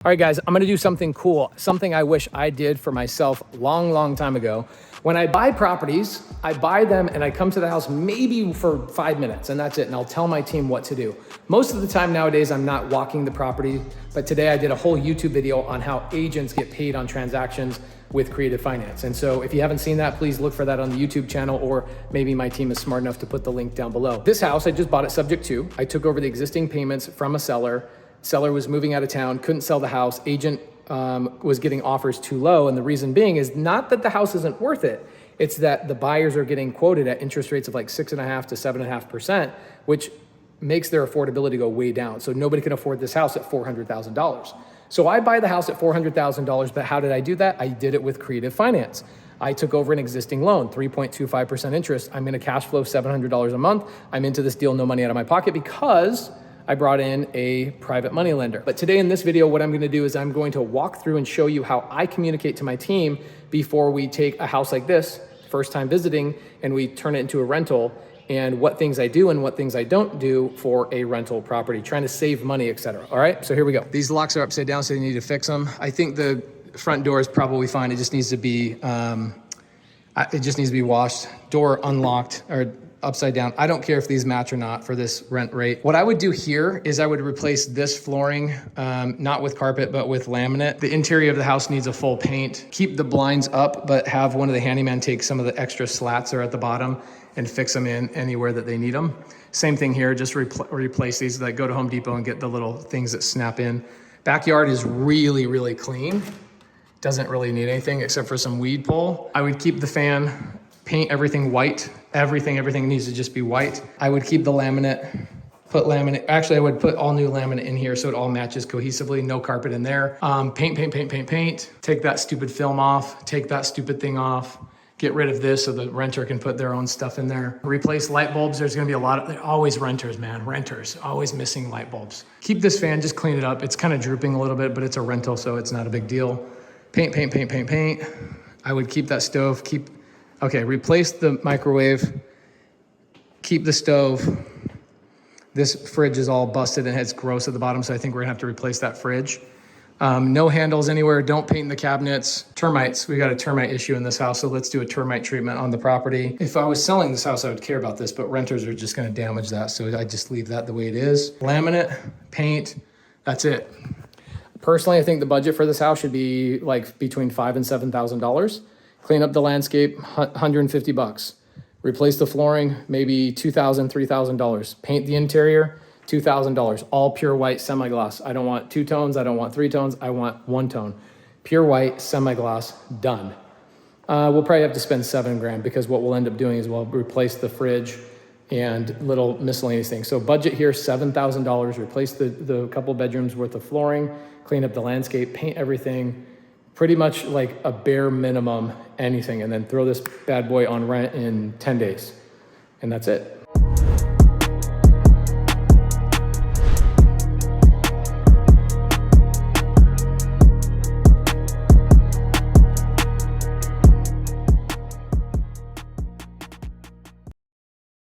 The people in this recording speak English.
All right, guys, I'm gonna do something cool, something I wish I did for myself long time ago. When I buy properties, I buy them and I come to the house maybe for 5 minutes and that's it. And I'll tell my team what to do. Most of the time nowadays, I'm not walking the property, but today I did a whole YouTube video on how agents get paid on transactions with creative finance. And so if you haven't seen that, please look for that on the YouTube channel, or maybe my team is smart enough to put the link down below. This house, I just bought it subject to. I took over the existing payments from a seller. Seller was moving out of town, couldn't sell the house. Agent was getting offers too low. And the reason being is not that the house isn't worth it. It's that the buyers are getting quoted at interest rates of like 6.5% to 7.5%, which makes their affordability go way down. So nobody can afford this house at $400,000. So I buy the house at $400,000, but how did I do that? I did it with creative finance. I took over an existing loan, 3.25% interest. I'm gonna cash flow $700 a month. I'm into this deal, no money out of my pocket, because I brought in a private money lender. But today in this video, what I'm gonna do is I'm going to walk through and show you how I communicate to my team before we take a house like this, first time visiting, and we turn it into a rental, and what things I do and what things I don't do for a rental property, trying to save money, etc. All right, so here we go. These locks are upside down, so you need to fix them. I think the front door is probably fine. It just needs to be, washed. Door unlocked, or upside down. I don't care if these match or not for this rent rate. What I would do here is I would replace this flooring, not with carpet, but with laminate. The interior of the house needs a full paint. Keep the blinds up, but have one of the handyman take some of the extra slats that are at the bottom and fix them in anywhere that they need them. Same thing here, just replace these. Like, go to Home Depot and get the little things that snap in. Backyard is really clean. Doesn't really need anything except for some weed pull. I would keep the fan, paint everything white. Everything needs to just be white. I would keep the laminate, actually I would put all new laminate in here so it all matches cohesively, no carpet in there. Paint. Take that stupid film off, take that stupid thing off, get rid of this so the renter can put their own stuff in there. Replace light bulbs. There's gonna be a lot of, always renters, man, always missing light bulbs. Keep this fan, just clean it up. It's kind of drooping a little bit, but it's a rental, so it's not a big deal. Paint. I would keep that stove, replace the microwave, keep the stove. This fridge is all busted and it's gross at the bottom, so I think we're gonna have to replace that fridge. No handles anywhere, don't paint the cabinets. Termites, we got a termite issue in this house, so let's do a termite treatment on the property. If I was selling this house, I would care about this, but renters are just gonna damage that, so I just leave that the way it is. Laminate, paint, that's it. Personally, I think the budget for this house should be like between $5,000 and $7,000. Clean up the landscape, $150. Replace the flooring, maybe $2,000, $3,000. Paint the interior, $2,000. All pure white semi-gloss. I don't want 2 tones, I don't want 3 tones, I want 1 tone. Pure white semi-gloss, done. We'll probably have to spend $7,000 because what we'll end up doing is we'll replace the fridge and little miscellaneous things. So budget here, $7,000. Replace the couple bedrooms worth of flooring, clean up the landscape, paint everything. Pretty much like a bare minimum anything, and then throw this bad boy on rent in 10 days. And that's it.